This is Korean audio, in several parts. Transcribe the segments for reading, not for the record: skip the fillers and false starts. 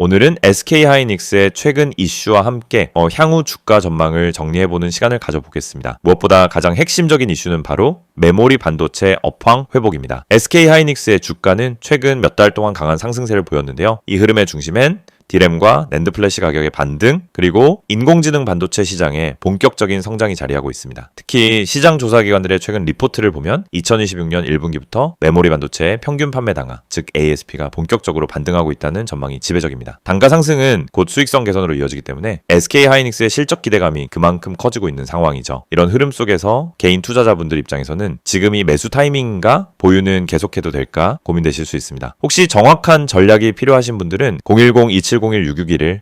오늘은 SK하이닉스의 최근 이슈와 함께 향후 주가 전망을 정리해보는 시간을 가져보겠습니다. 무엇보다 가장 핵심적인 이슈는 바로 메모리 반도체 업황 회복입니다. SK하이닉스의 주가는 최근 몇 달 동안 강한 상승세를 보였는데요. 이 흐름의 중심엔 디램과 낸드 플래시 가격의 반등, 그리고 인공지능 반도체 시장의 본격적인 성장이 자리하고 있습니다. 특히 시장 조사기관들의 최근 리포트를 보면 2026년 1분기부터 메모리 반도체의 평균 판매 단가, 즉 ASP가 본격적으로 반등하고 있다는 전망이 지배적입니다. 단가 상승은 곧 수익성 개선으로 이어지기 때문에 SK하이닉스의 실적 기대감이 그만큼 커지고 있는 상황이죠. 이런 흐름 속에서 개인 투자자분들 입장에서는 지금이 매수 타이밍인가, 보유는 계속해도 될까 고민되실 수 있습니다. 혹시 정확한 전략이 필요하신 분들은 010-2701-661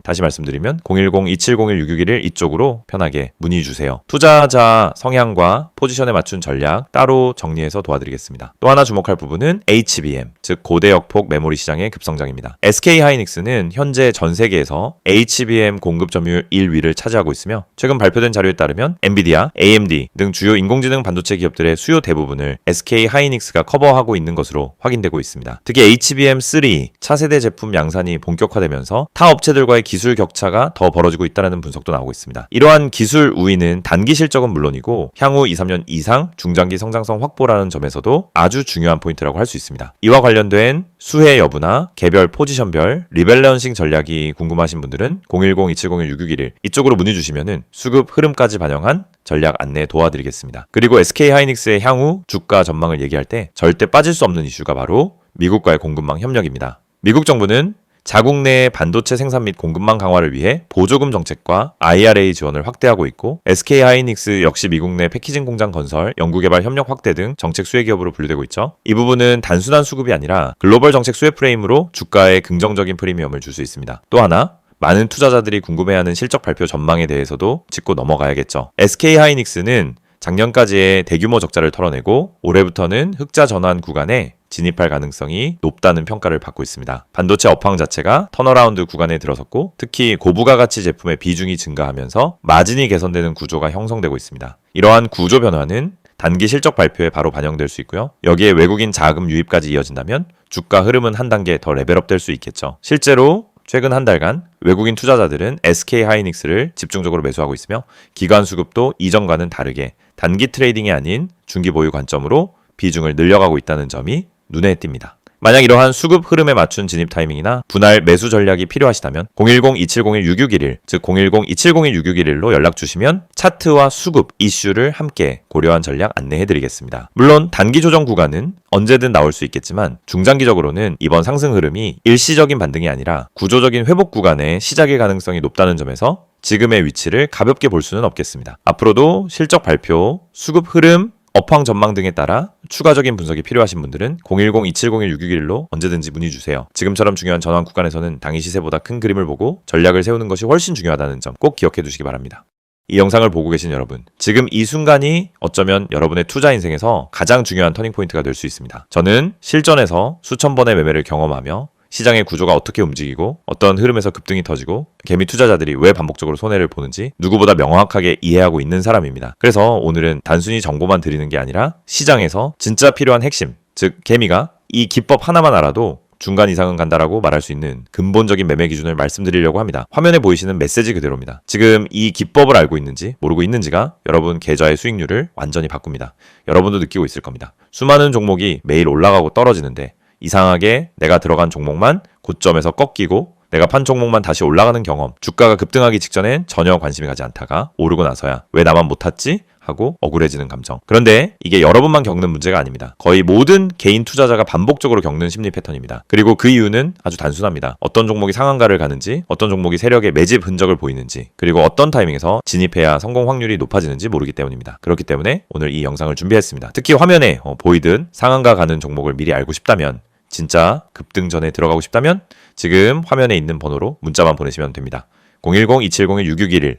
다시 말씀드리면 010-2701-661 이쪽으로 편하게 문의 주세요. 투자자 성향과 포지션에 맞춘 전략 따로 정리해서 도와드리겠습니다. 또 하나 주목할 부분은 HBM, 즉 고대역폭 메모리 시장의 급성장입니다. SK하이닉스는 현재 전 세계에서 HBM 공급 점유율 1위를 차지하고 있으며 최근 발표된 자료에 따르면 엔비디아, AMD 등 주요 인공지능 반도체 기업들의 수요 대부분을 SK하이닉스가 커버하고 있는 것으로 확인되고 있습니다. 특히 HBM3 차세대 제품 양산이 본격화되면서 타 업체들과의 기술 격차가 더 벌어지고 있다는 분석도 나오고 있습니다. 이러한 기술 우위는 단기 실적은 물론이고 향후 2, 3년 이상 중장기 성장성 확보라는 점에서도 아주 중요한 포인트라고 할 수 있습니다. 이와 관련된 수혜 여부나 개별 포지션별 리밸런싱 전략이 궁금하신 분들은 010-2701-661 이쪽으로 문의 주시면은 수급 흐름까지 반영한 전략 안내 도와드리겠습니다. 그리고 SK하이닉스의 향후 주가 전망을 얘기할 때 절대 빠질 수 없는 이슈가 바로 미국과의 공급망 협력입니다. 미국 정부는 자국 내 반도체 생산 및 공급망 강화를 위해 보조금 정책과 IRA 지원을 확대하고 있고 SK하이닉스 역시 미국 내 패키징 공장 건설, 연구개발 협력 확대 등 정책 수혜 기업으로 분류되고 있죠. 이 부분은 단순한 수급이 아니라 글로벌 정책 수혜 프레임으로 주가에 긍정적인 프리미엄을 줄 수 있습니다. 또 하나, 많은 투자자들이 궁금해하는 실적 발표 전망에 대해서도 짚고 넘어가야겠죠. SK하이닉스는 작년까지의 대규모 적자를 털어내고 올해부터는 흑자 전환 구간에 진입할 가능성이 높다는 평가를 받고 있습니다. 반도체 업황 자체가 턴어라운드 구간에 들어섰고 특히 고부가 가치 제품의 비중이 증가하면서 마진이 개선되는 구조가 형성되고 있습니다. 이러한 구조 변화는 단기 실적 발표에 바로 반영될 수 있고요. 여기에 외국인 자금 유입까지 이어진다면 주가 흐름은 한 단계 더 레벨업 될 수 있겠죠. 실제로 최근 한 달간 외국인 투자자들은 SK하이닉스를 집중적으로 매수하고 있으며 기관 수급도 이전과는 다르게 단기 트레이딩이 아닌 중기 보유 관점으로 비중을 늘려가고 있다는 점이 눈에 띕니다. 만약 이러한 수급 흐름에 맞춘 진입 타이밍이나 분할 매수 전략이 필요하시다면 010-2701-661 즉 010-2701-661로 연락 주시면 차트와 수급, 이슈를 함께 고려한 전략 안내해드리겠습니다. 물론 단기 조정 구간은 언제든 나올 수 있겠지만 중장기적으로는 이번 상승 흐름이 일시적인 반등이 아니라 구조적인 회복 구간의 시작의 가능성이 높다는 점에서 지금의 위치를 가볍게 볼 수는 없겠습니다. 앞으로도 실적 발표, 수급 흐름, 업황 전망 등에 따라 추가적인 분석이 필요하신 분들은 010-2701-661로 언제든지 문의 주세요. 지금처럼 중요한 전환 구간에서는 당일 시세보다 큰 그림을 보고 전략을 세우는 것이 훨씬 중요하다는 점 꼭 기억해 두시기 바랍니다. 이 영상을 보고 계신 여러분, 지금 이 순간이 어쩌면 여러분의 투자 인생에서 가장 중요한 터닝포인트가 될 수 있습니다. 저는 실전에서 수천 번의 매매를 경험하며 시장의 구조가 어떻게 움직이고 어떤 흐름에서 급등이 터지고 개미 투자자들이 왜 반복적으로 손해를 보는지 누구보다 명확하게 이해하고 있는 사람입니다. 그래서 오늘은 단순히 정보만 드리는 게 아니라 시장에서 진짜 필요한 핵심, 즉 개미가 이 기법 하나만 알아도 중간 이상은 간다라고 말할 수 있는 근본적인 매매 기준을 말씀드리려고 합니다. 화면에 보이시는 메시지 그대로입니다. 지금 이 기법을 알고 있는지 모르고 있는지가 여러분 계좌의 수익률을 완전히 바꿉니다. 여러분도 느끼고 있을 겁니다. 수많은 종목이 매일 올라가고 떨어지는데 이상하게 내가 들어간 종목만 고점에서 꺾이고 내가 판 종목만 다시 올라가는 경험, 주가가 급등하기 직전엔 전혀 관심이 가지 않다가 오르고 나서야 왜 나만 못 탔지? 하고 억울해지는 감정. 그런데 이게 여러분만 겪는 문제가 아닙니다. 거의 모든 개인 투자자가 반복적으로 겪는 심리 패턴입니다. 그리고 그 이유는 아주 단순합니다. 어떤 종목이 상한가를 가는지, 어떤 종목이 세력의 매집 흔적을 보이는지, 그리고 어떤 타이밍에서 진입해야 성공 확률이 높아지는지 모르기 때문입니다. 그렇기 때문에 오늘 이 영상을 준비했습니다. 특히 화면에 보이듯 상한가 가는 종목을 미리 알고 싶다면, 진짜 급등 전에 들어가고 싶다면 지금 화면에 있는 번호로 문자만 보내시면 됩니다. 010-2701-6611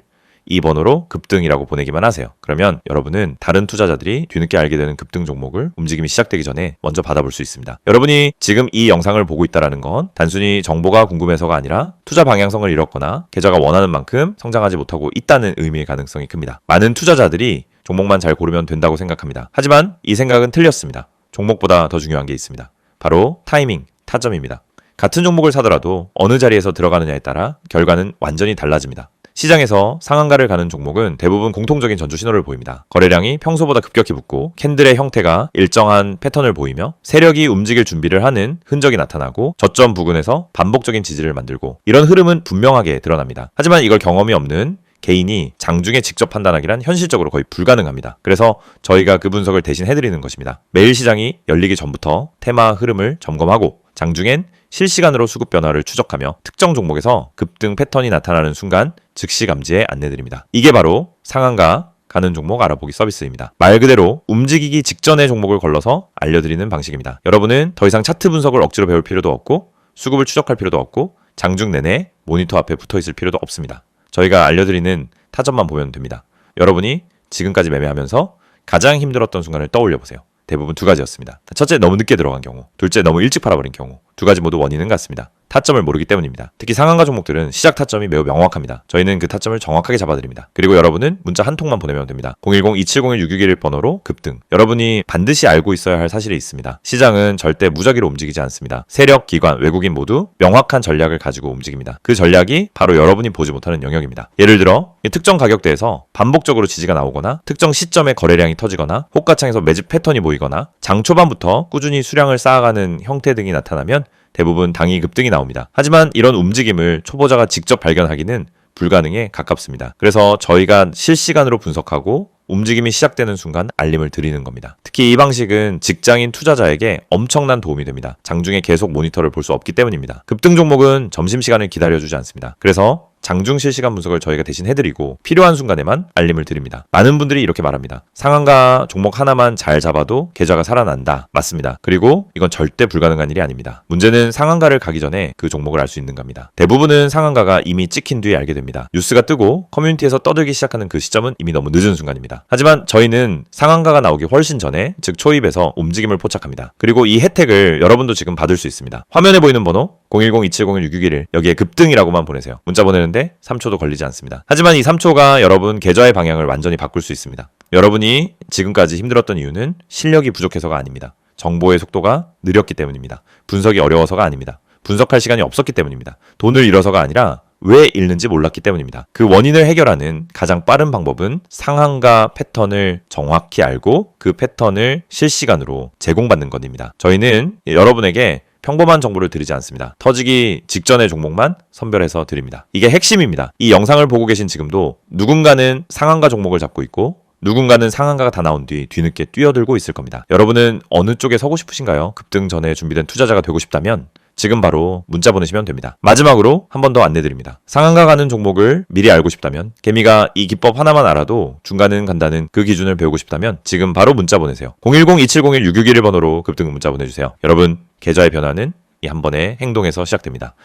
이 번호로 급등이라고 보내기만 하세요. 그러면 여러분은 다른 투자자들이 뒤늦게 알게 되는 급등 종목을 움직임이 시작되기 전에 먼저 받아볼 수 있습니다. 여러분이 지금 이 영상을 보고 있다는 건 단순히 정보가 궁금해서가 아니라 투자 방향성을 잃었거나 계좌가 원하는 만큼 성장하지 못하고 있다는 의미의 가능성이 큽니다. 많은 투자자들이 종목만 잘 고르면 된다고 생각합니다. 하지만 이 생각은 틀렸습니다. 종목보다 더 중요한 게 있습니다. 바로 타이밍, 타점입니다. 같은 종목을 사더라도 어느 자리에서 들어가느냐에 따라 결과는 완전히 달라집니다. 시장에서 상한가를 가는 종목은 대부분 공통적인 전주 신호를 보입니다. 거래량이 평소보다 급격히 붙고 캔들의 형태가 일정한 패턴을 보이며 세력이 움직일 준비를 하는 흔적이 나타나고 저점 부근에서 반복적인 지지를 만들고 이런 흐름은 분명하게 드러납니다. 하지만 이걸 경험이 없는 개인이 장중에 직접 판단하기란 현실적으로 거의 불가능합니다. 그래서 저희가 그 분석을 대신 해드리는 것입니다. 매일 시장이 열리기 전부터 테마 흐름을 점검하고 장중엔 실시간으로 수급 변화를 추적하며 특정 종목에서 급등 패턴이 나타나는 순간 즉시 감지에 안내드립니다. 이게 바로 상한가 가는 종목 알아보기 서비스입니다. 말 그대로 움직이기 직전의 종목을 걸러서 알려드리는 방식입니다. 여러분은 더 이상 차트 분석을 억지로 배울 필요도 없고 수급을 추적할 필요도 없고 장중 내내 모니터 앞에 붙어 있을 필요도 없습니다. 저희가 알려드리는 타점만 보면 됩니다. 여러분이 지금까지 매매하면서 가장 힘들었던 순간을 떠올려 보세요. 대부분 두 가지였습니다. 첫째, 너무 늦게 들어간 경우. 둘째, 너무 일찍 팔아버린 경우. 두 가지 모두 원인은 같습니다. 타점을 모르기 때문입니다. 특히 상한가 종목들은 시작 타점이 매우 명확합니다. 저희는 그 타점을 정확하게 잡아드립니다. 그리고 여러분은 문자 한 통만 보내면 됩니다. 010-2701-661 번호로 급등. 여러분이 반드시 알고 있어야 할 사실이 있습니다. 시장은 절대 무작위로 움직이지 않습니다. 세력, 기관, 외국인 모두 명확한 전략을 가지고 움직입니다. 그 전략이 바로 여러분이 보지 못하는 영역입니다. 예를 들어 특정 가격대에서 반복적으로 지지가 나오거나 특정 시점에 거래량이 터지거나 호가창에서 매집 패턴이 보이거나 장 초반부터 꾸준히 수량을 쌓아가는 형태 등이 나타나면 대부분 당이 급등이 나옵니다. 하지만 이런 움직임을 초보자가 직접 발견하기는 불가능에 가깝습니다. 그래서 저희가 실시간으로 분석하고 움직임이 시작되는 순간 알림을 드리는 겁니다. 특히 이 방식은 직장인 투자자에게 엄청난 도움이 됩니다. 장중에 계속 모니터를 볼 수 없기 때문입니다. 급등 종목은 점심시간을 기다려주지 않습니다. 그래서 장중 실시간 분석을 저희가 대신 해드리고 필요한 순간에만 알림을 드립니다. 많은 분들이 이렇게 말합니다. 상한가 종목 하나만 잘 잡아도 계좌가 살아난다. 맞습니다. 그리고 이건 절대 불가능한 일이 아닙니다. 문제는 상한가를 가기 전에 그 종목을 알 수 있는 겁니다. 대부분은 상한가가 이미 찍힌 뒤에 알게 됩니다. 뉴스가 뜨고 커뮤니티에서 떠들기 시작하는 그 시점은 이미 너무 늦은 순간입니다. 하지만 저희는 상한가가 나오기 훨씬 전에 즉 초입에서 움직임을 포착합니다. 그리고 이 혜택을 여러분도 지금 받을 수 있습니다. 화면에 보이는 번호 010-2701-661 여기에 급등이라고만 보내세요. 문자 보내는데 3초도 걸리지 않습니다. 하지만 이 3초가 여러분 계좌의 방향을 완전히 바꿀 수 있습니다. 여러분이 지금까지 힘들었던 이유는 실력이 부족해서가 아닙니다. 정보의 속도가 느렸기 때문입니다. 분석이 어려워서가 아닙니다. 분석할 시간이 없었기 때문입니다. 돈을 잃어서가 아니라 왜 잃는지 몰랐기 때문입니다. 그 원인을 해결하는 가장 빠른 방법은 상한가 패턴을 정확히 알고 그 패턴을 실시간으로 제공받는 것입니다. 저희는 여러분에게 평범한 정보를 드리지 않습니다. 터지기 직전의 종목만 선별해서 드립니다. 이게 핵심입니다. 이 영상을 보고 계신 지금도 누군가는 상한가 종목을 잡고 있고 누군가는 상한가가 다 나온 뒤 뒤늦게 뛰어들고 있을 겁니다. 여러분은 어느 쪽에 서고 싶으신가요? 급등 전에 준비된 투자자가 되고 싶다면 지금 바로 문자 보내시면 됩니다. 마지막으로 한 번 더 안내드립니다. 상한가 가는 종목을 미리 알고 싶다면 개미가 이 기법 하나만 알아도 중간은 간다는 그 기준을 배우고 싶다면 지금 바로 문자 보내세요. 010-2701-661 번호로 급등 문자 보내주세요. 여러분 계좌의 변화는 이 한 번의 행동에서 시작됩니다.